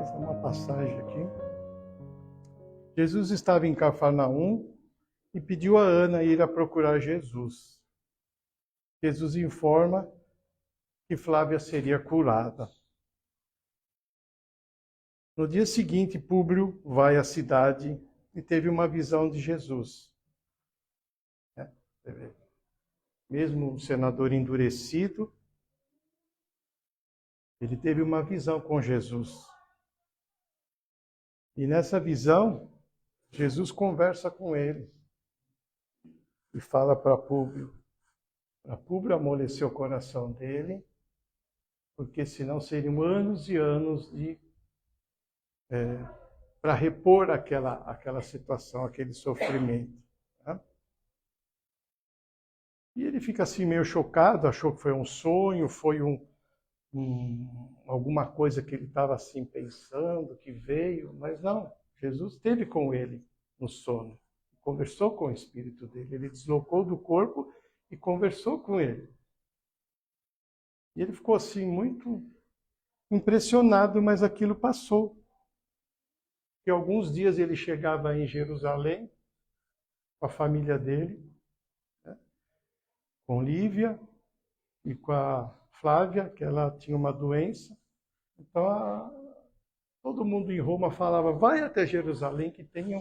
fazer uma passagem aqui. Jesus estava em Cafarnaum e pediu a Ana ir a procurar Jesus. Jesus informa que Flávia seria curada. No dia seguinte, Públio vai à cidade e teve uma visão de Jesus. Mesmo o senador endurecido, ele teve uma visão com Jesus. E nessa visão, Jesus conversa com ele e fala para Públio. Para Públio amolecer o coração dele, porque senão seriam anos e anos para repor aquela situação, aquele sofrimento. Né? E ele fica assim meio chocado, achou que foi um sonho, foi alguma coisa que ele estava assim pensando, que veio, mas não. Jesus esteve com ele no sono, conversou com o espírito dele, ele deslocou do corpo e conversou com ele. E ele ficou assim muito impressionado, mas aquilo passou. E alguns dias ele chegava em Jerusalém com a família dele, né, com Lívia e com a Flávia, que ela tinha uma doença. Então todo mundo em Roma falava, vai até Jerusalém que tem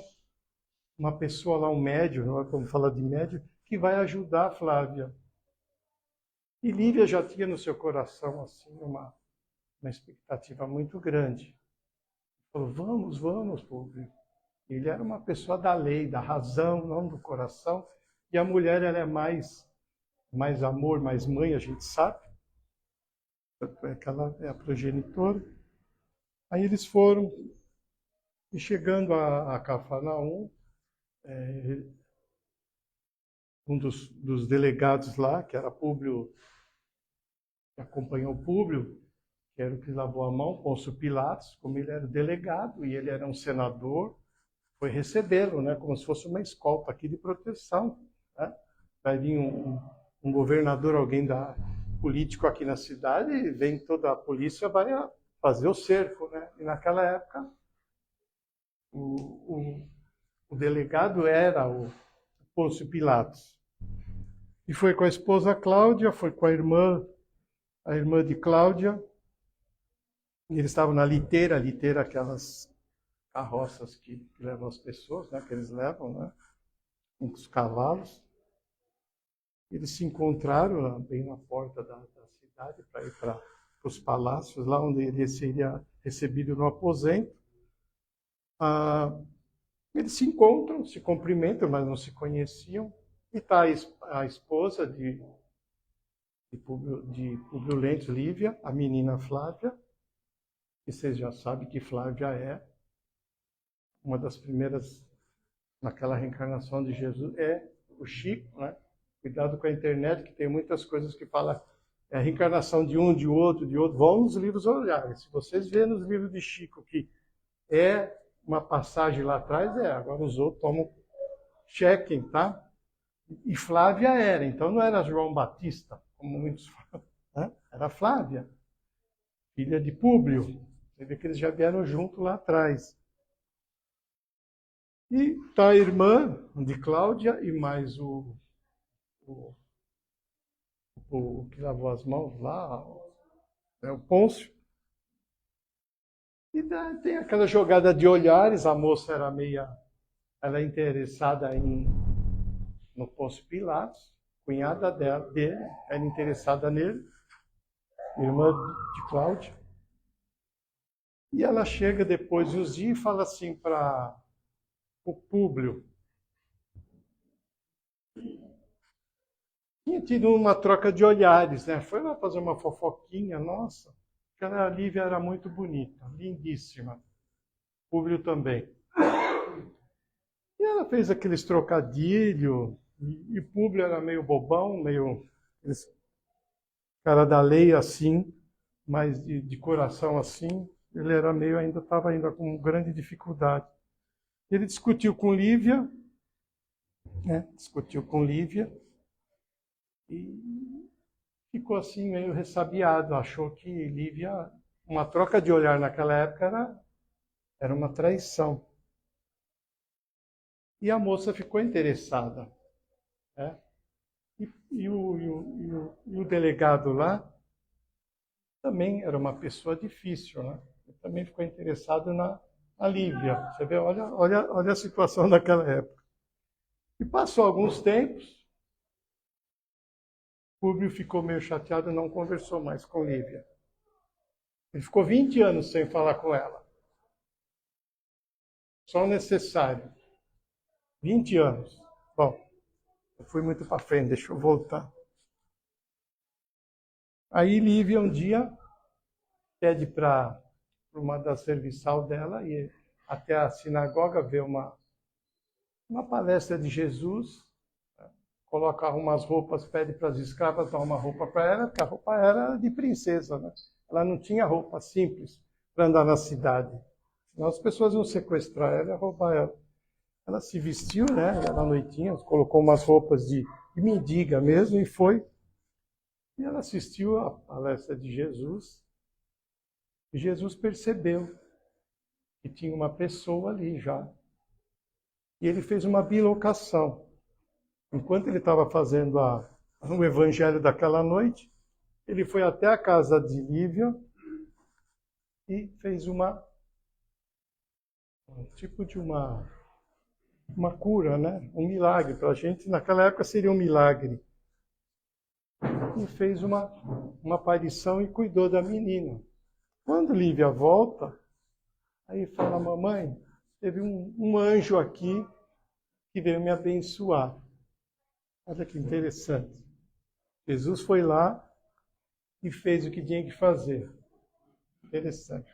uma pessoa lá, um médium, não é como falar de médium, que vai ajudar a Flávia. E Lívia já tinha no seu coração assim uma expectativa muito grande. Falou, vamos, Públio. Ele era uma pessoa da lei, da razão, não do coração. E a mulher, ela é mais amor, mais mãe, a gente sabe. Tanto é que ela é a progenitora. Aí eles foram, e chegando a Cafarnaum, um dos delegados lá, que era Públio, que acompanhou Públio, que era o que lavou a mão, Pôncio Pilatos, como ele era delegado e ele era um senador, foi recebê-lo, né, como se fosse uma escolta aqui de proteção. Né? Vai vir um governador, alguém político aqui na cidade, e vem toda a polícia, vai fazer o cerco. Né? E naquela época, o delegado era o Pôncio Pilatos. E foi com a esposa Cláudia, foi com a irmã de Cláudia. E eles estavam na liteira, aquelas carroças que levam as pessoas, né, que eles levam, né, com os cavalos. Eles se encontraram bem na porta da cidade para ir para os palácios, lá onde ele seria recebido no aposento. Eles se encontram, se cumprimentam, mas não se conheciam. E está a esposa de Públio Lentz, Lívia, a menina Flávia. E vocês já sabem que Flávia é uma das primeiras, naquela reencarnação de Jesus, é o Chico, né? Cuidado com a internet, que tem muitas coisas que falam a reencarnação de um, de outro. Vão nos livros olhar. Se vocês verem nos livros de Chico que é uma passagem lá atrás, agora os outros tomam chequem, tá? E Flávia era, então não era João Batista, como muitos falam, né? Era Flávia, filha de Públio. Você vê que eles já vieram junto lá atrás. E está a irmã de Cláudia e mais o que lavou as mãos lá, o Pôncio. E tem aquela jogada de olhares, a moça era ela é interessada no Pôncio Pilatos, cunhada dele, era interessada nele, irmã de Cláudia. E ela chega depois de uns dias e fala assim para o Públio. Tinha tido uma troca de olhares, né? Foi lá fazer uma fofoquinha, nossa. Aquela Lívia era muito bonita, lindíssima. Públio também. E ela fez aqueles trocadilhos, e Públio era meio bobão, meio cara da lei assim, mas de coração assim. Ele era estava ainda com grande dificuldade. Ele discutiu com Lívia, né? E ficou assim meio ressabiado. Achou que Lívia, uma troca de olhar naquela época Era uma traição. E a moça ficou interessada, né? E o delegado lá também era uma pessoa difícil, né? Ele também ficou interessado na Lívia. Você vê, olha a situação daquela época. E passou alguns tempos, Públio ficou meio chateado e não conversou mais com Lívia. Ele ficou 20 anos sem falar com ela. Só o necessário. 20 anos. Bom, eu fui muito para frente, deixa eu voltar. Aí Lívia um dia pede para uma da serviçal dela ir até a sinagoga ver uma palestra de Jesus, coloca umas roupas, pede para as escravas dar uma roupa para ela, porque a roupa era de princesa, né? Ela não tinha roupa simples para andar na cidade. Senão as pessoas iam sequestrar ela e roubar ela. Ela se vestiu, né? Era noitinha, colocou umas roupas de mendiga mesmo e foi. E ela assistiu a palestra de Jesus. E Jesus percebeu que tinha uma pessoa ali já. E ele fez uma bilocação. Enquanto ele estava fazendo o evangelho daquela noite, ele foi até a casa de Lívia e fez um tipo de uma cura, né? Um milagre. Para a gente, naquela época, seria um milagre. E fez uma aparição e cuidou da menina. Quando Lívia volta, aí fala, mamãe, teve um anjo aqui que veio me abençoar. Olha que interessante. Jesus foi lá e fez o que tinha que fazer. Interessante.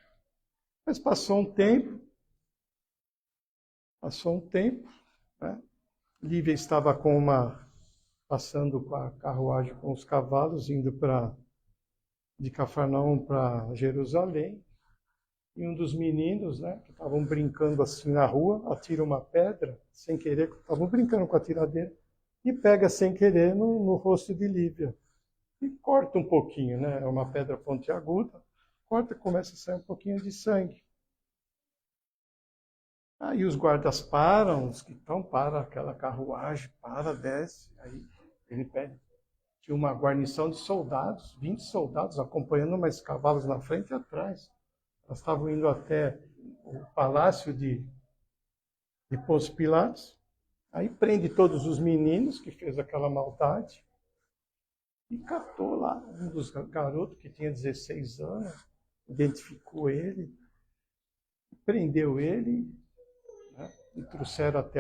Mas passou um tempo, né? Lívia estava passando com a carruagem com os cavalos, indo de Cafarnaum para Jerusalém. E um dos meninos, né, que estavam brincando assim na rua, atira uma pedra, sem querer, estavam brincando com a tiradeira, e pega sem querer no rosto de Lívia. E corta um pouquinho, né? É uma pedra pontiaguda, corta e começa a sair um pouquinho de sangue. Aí os guardas param, os que estão, para aquela carruagem, desce. Aí ele pede. Tinha uma guarnição de soldados, 20 soldados, acompanhando mais cavalos na frente e atrás. Elas estavam indo até o palácio de Pôncio Pilatos. Aí prende todos os meninos que fez aquela maldade. E catou lá um dos garotos que tinha 16 anos, identificou ele, prendeu ele, né, e trouxeram até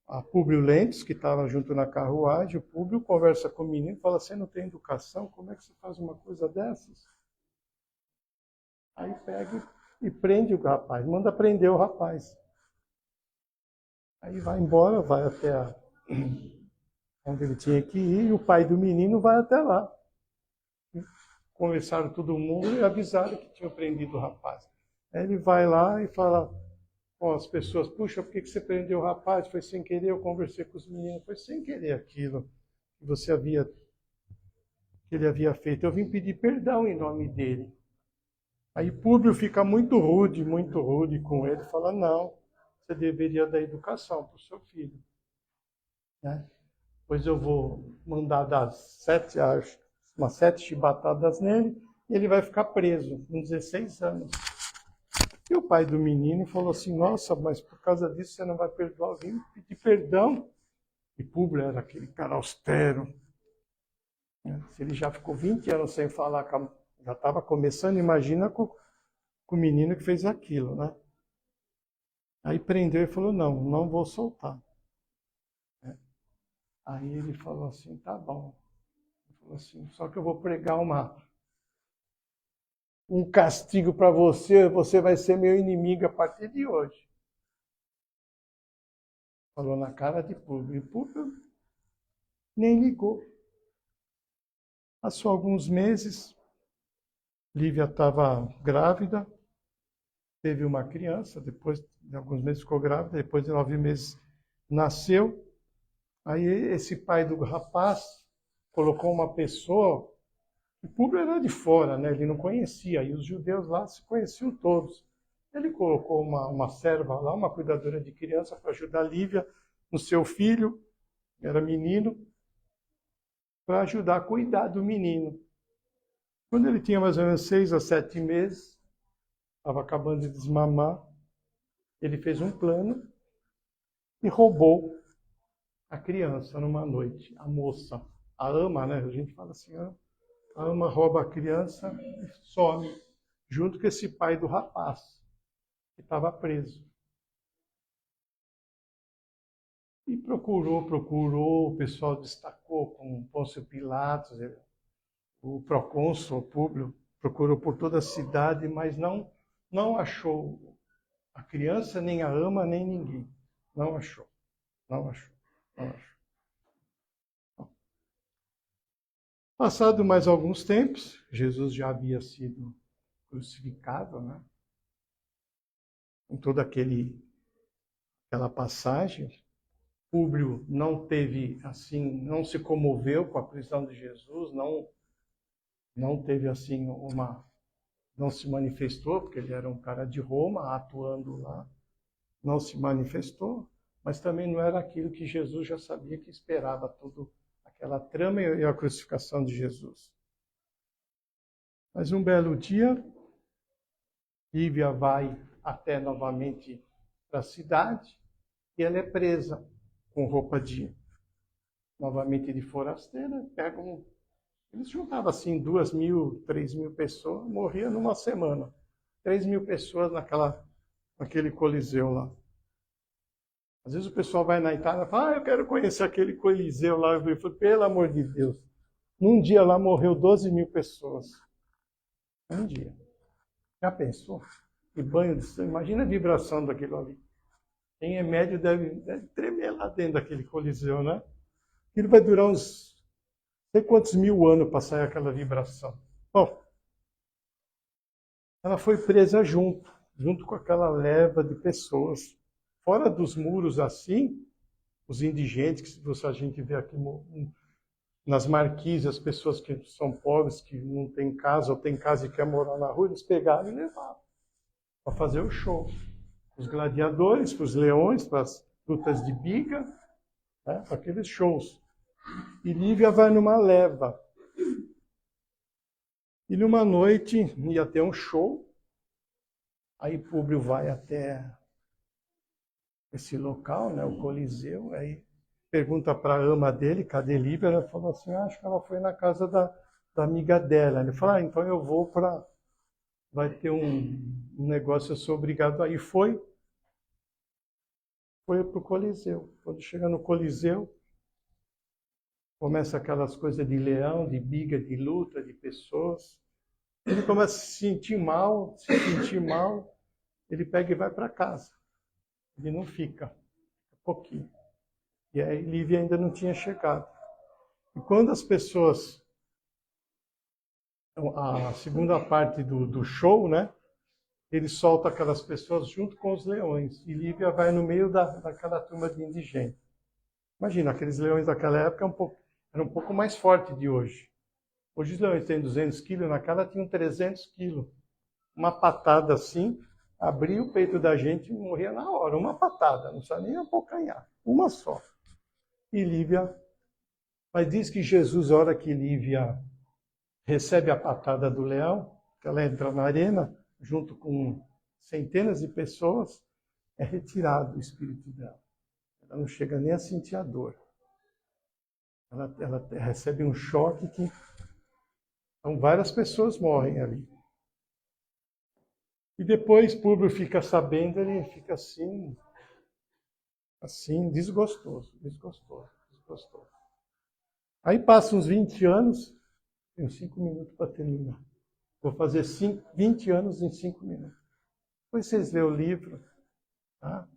a Públio Lentulus, que estava junto na carruagem. O Públio conversa com o menino e fala, você não tem educação? Como é que você faz uma coisa dessas? Aí pega e prende o rapaz, manda prender o rapaz. Aí vai embora, vai até onde ele tinha que ir, e o pai do menino vai até lá. Conversaram todo mundo e avisaram que tinham prendido o rapaz. Aí ele vai lá e fala com as pessoas, puxa, por que você prendeu o rapaz? Foi sem querer, eu conversei com os meninos, foi sem querer aquilo que ele havia feito. Eu vim pedir perdão em nome dele. Aí Públio fica muito rude com ele, fala, não, você deveria dar educação para o seu filho, né? Pois eu vou mandar dar umas 7 chibatadas nele, e ele vai ficar preso com 16 anos. E o pai do menino falou assim, nossa, mas por causa disso você não vai perdoar, eu vim pedir perdão. E Públio era aquele cara austero. Se ele já ficou 20 anos sem falar, já estava começando, imagina com o menino que fez aquilo, né? Aí prendeu e falou, não vou soltar. Aí ele falou assim, tá bom. Ele falou assim, só que eu vou pregar um castigo para você vai ser meu inimigo a partir de hoje. Falou na cara de Públio. E Públio nem ligou. Passou alguns meses, Lívia estava grávida, teve uma criança, depois de alguns meses ficou grávida, depois de 9 meses nasceu. Aí esse pai do rapaz colocou uma pessoa, o Públio era de fora, né? Ele não conhecia, e os judeus lá se conheciam todos. Ele colocou uma serva lá, uma cuidadora de criança, para ajudar a Lívia no seu filho, era menino, para ajudar a cuidar do menino. Quando ele tinha mais ou menos 6 a 7 meses, estava acabando de desmamar, ele fez um plano e roubou a criança numa noite, a moça, a ama, né? A gente fala assim, a ama rouba a criança e some, junto com esse pai do rapaz, que estava preso. E procurou, o pessoal destacou com Pôncio Pilatos, o procônsul, o Públio, procurou por toda a cidade, mas não achou a criança, nem a ama, nem ninguém. Não achou. Passado mais alguns tempos, Jesus já havia sido crucificado, né? Com toda aquela passagem. Públio não teve assim, não se comoveu com a prisão de Jesus, não teve assim não se manifestou, porque ele era um cara de Roma atuando lá, não se manifestou, mas também não era aquilo que Jesus já sabia, que esperava toda aquela trama e a crucificação de Jesus. Mas um belo dia, Lívia vai até novamente para a cidade e ela é presa com roupa novamente de forasteira, eles juntavam assim 2.000, 3.000 pessoas, morria numa semana. 3.000 pessoas naquele coliseu lá. Às vezes o pessoal vai na Itália e fala, eu quero conhecer aquele coliseu lá. Eu falo, pelo amor de Deus. Num dia lá morreu 12.000 pessoas. Um dia. Já pensou? Que banho de sangue. Imagina a vibração daquilo ali. Quem é médio deve tremer lá dentro daquele coliseu, né? Aquilo vai durar uns, não sei quantos mil anos para sair aquela vibração. Bom, ela foi presa junto com aquela leva de pessoas. Fora dos muros assim, os indigentes, que a gente vê aqui nas marquises, as pessoas que são pobres, que não têm casa ou têm casa e querem morar na rua, eles pegaram e levaram para fazer o show. Os gladiadores, para os leões, para as lutas de biga, né, para aqueles shows. E Lívia vai numa leva. E numa noite ia ter um show, aí Públio vai até esse local, né, o Coliseu, aí pergunta para a ama dele, cadê Lívia? Ela falou assim, acho que ela foi na casa da amiga dela. Ele falou, então eu vou para... Vai ter um negócio, eu sou obrigado a ir. Foi para o Coliseu. Quando chega no Coliseu, começa aquelas coisas de leão, de biga, de luta, de pessoas. Ele começa a se sentir mal, ele pega e vai para casa. Ele não fica, um pouquinho. E aí Lívia ainda não tinha chegado. E quando as pessoas... A segunda parte do show, né? Ele solta aquelas pessoas junto com os leões. E Lívia vai no meio daquela turma de indigentes. Imagina, aqueles leões daquela época eram um pouco mais fortes de hoje. Hoje os leões têm 200 quilos, naquela tinham 300 quilos. Uma patada assim, abria o peito da gente e morria na hora. Uma patada, não precisa nem abocanhar. Uma só. E Lívia... Mas diz que Jesus, a hora que Lívia recebe a patada do leão, que ela entra na arena, junto com centenas de pessoas, é retirado o espírito dela. Ela não chega nem a sentir a dor. Ela recebe um choque que... Então, várias pessoas morrem ali. E depois, Públio fica sabendo, ele fica assim, desgostoso. Aí passam uns 20 anos, tenho 5 minutos para terminar. Vou fazer 20 anos em 5 minutos. Depois vocês lêem o livro. Tá?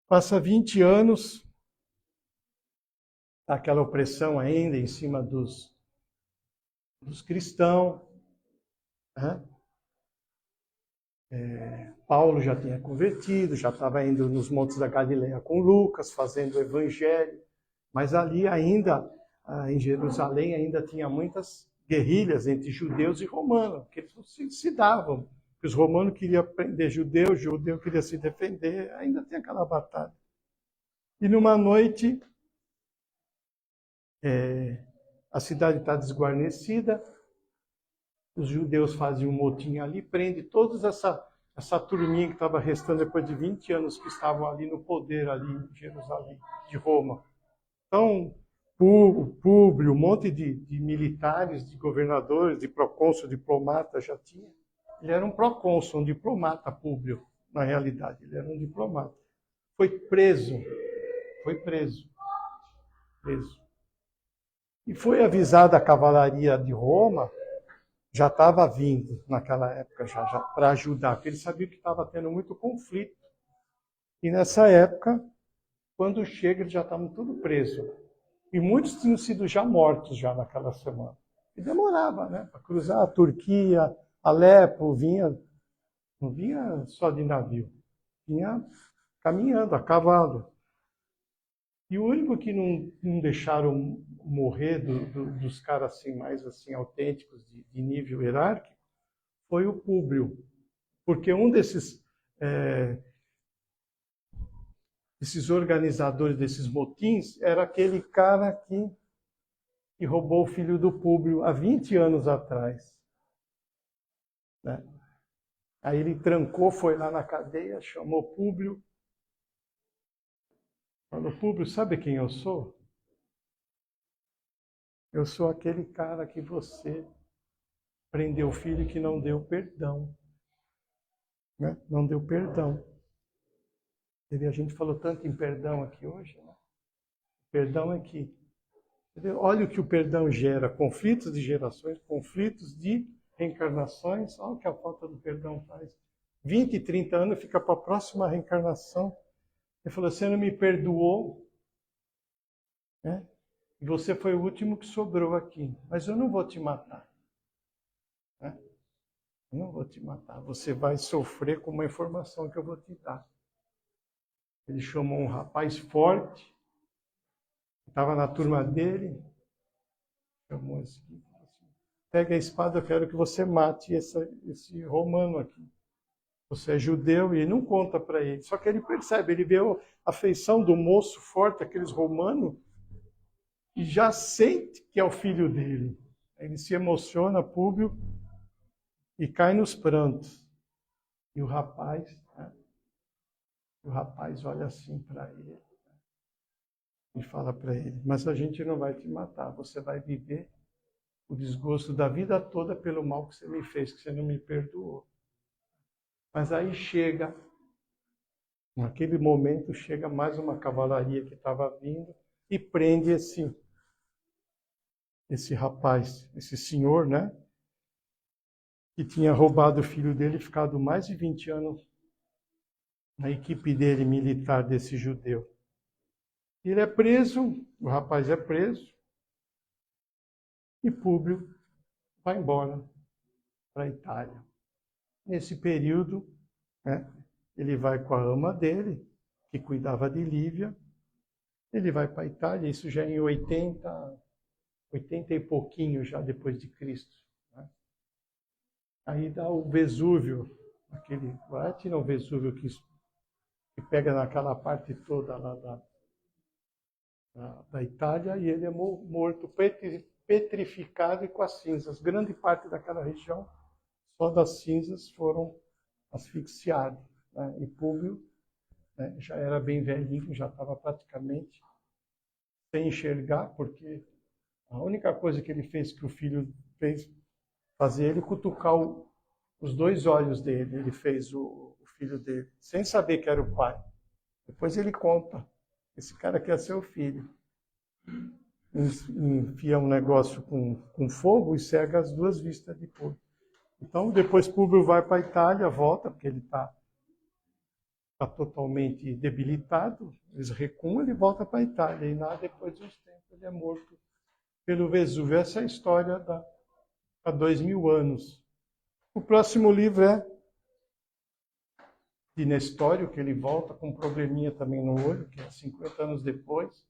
Passa 20 anos, aquela opressão ainda em cima dos cristãos. Né? Paulo já tinha convertido, já estava indo nos montes da Galileia com Lucas, fazendo o evangelho. Mas ali ainda, em Jerusalém, ainda tinha muitas guerrilhas entre judeus e romanos, que eles não se davam. Porque os romanos queriam prender judeu, o judeu queria se defender, ainda tem aquela batalha. E numa noite, a cidade está desguarnecida, os judeus fazem um motim ali, prende toda essa turminha que estava restando depois de 20 anos que estavam ali no poder, ali em Jerusalém, de Roma. Então, Públio, um monte de militares, de governadores, de procônsul, diplomata já tinha. Ele era um procônsul, um diplomata, Públio, na realidade. Ele era um diplomata. Foi preso. E foi avisada a cavalaria de Roma, já estava vindo naquela época, já para ajudar, porque ele sabia que estava tendo muito conflito. E nessa época, quando chega, eles já estavam tudo presos. E muitos tinham sido já mortos já naquela semana. E demorava, né? Para cruzar a Turquia, Alepo, não vinha só de navio, vinha caminhando, a cavalo. E o único que não deixaram morrer dos caras assim, mais assim, autênticos, de nível hierárquico, foi o Públio. Porque um desses organizadores desses motins era aquele cara que roubou o filho do Públio há 20 anos atrás. Né? Aí ele trancou, foi lá na cadeia, chamou Públio. Falou, Públio, sabe quem eu sou? Eu sou aquele cara que você prendeu o filho que não deu perdão. Né? Não deu perdão. A gente falou tanto em perdão aqui hoje. Né? Perdão é que... Olha o que o perdão gera. Conflitos de gerações, conflitos de reencarnações. Olha o que a falta do perdão faz. 20, 30 anos fica para a próxima reencarnação. Ele falou, você não me perdoou, né? E você foi o último que sobrou aqui. Mas eu não vou te matar. Né? Eu não vou te matar. Você vai sofrer com uma informação que eu vou te dar. Ele chamou um rapaz forte, que estava na turma dele, chamou esse aqui. Pega a espada, eu quero que você mate esse romano aqui. Você é judeu, e ele não conta para ele. Só que ele percebe, ele vê a feição do moço forte, aqueles romanos, e já sente que é o filho dele. Ele se emociona, Públio, e cai nos prantos. E o rapaz olha assim para ele e fala para ele, mas a gente não vai te matar, você vai viver o desgosto da vida toda pelo mal que você me fez, que você não me perdoou. Mas aí chega, naquele momento, chega mais uma cavalaria que estava vindo e prende esse rapaz, esse senhor, né? Que tinha roubado o filho dele e ficado mais de 20 anos na equipe dele, militar, desse judeu. Ele é preso, o rapaz é preso, e Públio vai embora para a Itália. Nesse período, né, ele vai com a ama dele, que cuidava de Lívia, ele vai para a Itália, isso já em 80 e pouquinho já depois de Cristo. Né? Aí dá o Vesúvio, aquele o Vesúvio que pega naquela parte toda lá da Itália, e ele é morto, petrificado e com as cinzas. Grande parte daquela região, só das cinzas foram asfixiados. Né? E Públio, né, já era bem velhinho, já estava praticamente sem enxergar, porque a única coisa que ele fez, que o filho fez, fazer ele cutucar os dois olhos dele. Ele fez o filho dele, sem saber que era o pai. Depois ele conta, esse cara quer ser o filho. Enfia um negócio com fogo e cega as duas vistas de Públio. Então, depois Públio vai para a Itália, volta, porque ele está totalmente debilitado, eles recuam, ele volta para a Itália. E lá, depois de uns tempos, ele é morto pelo Vesúvio. Essa é a história há 2000 anos. O próximo livro é de Nestório, que ele volta com um probleminha também no olho, que é 50 anos depois.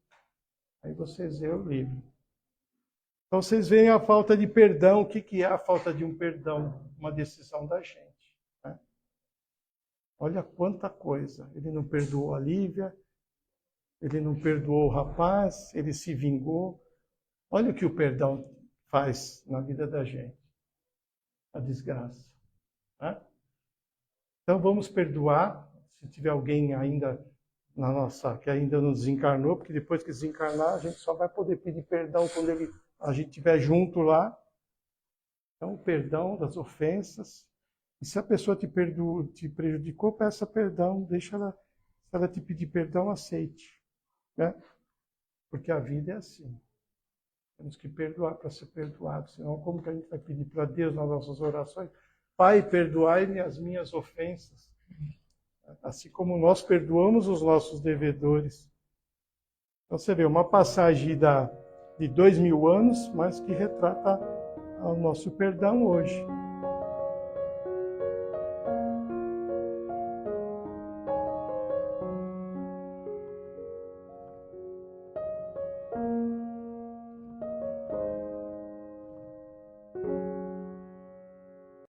Aí vocês veem o livro. Então vocês veem a falta de perdão. O que é a falta de um perdão? Uma decisão da gente. Né? Olha quanta coisa. Ele não perdoou a Lívia, ele não perdoou o rapaz, ele se vingou. Olha o que o perdão faz na vida da gente. A desgraça. Né? Então vamos perdoar, se tiver alguém ainda na nossa, que ainda não desencarnou, porque depois que desencarnar, a gente só vai poder pedir perdão quando a gente estiver junto lá. Então, o perdão das ofensas. E se a pessoa te prejudicou, peça perdão, deixa ela, se ela te pedir perdão, aceite. Né? Porque a vida é assim. Temos que perdoar para ser perdoado, senão como que a gente vai pedir para Deus nas nossas orações? Pai, perdoai-me as minhas ofensas, assim como nós perdoamos os nossos devedores. Então você vê, uma passagem de 2000 anos, mas que retrata o nosso perdão hoje.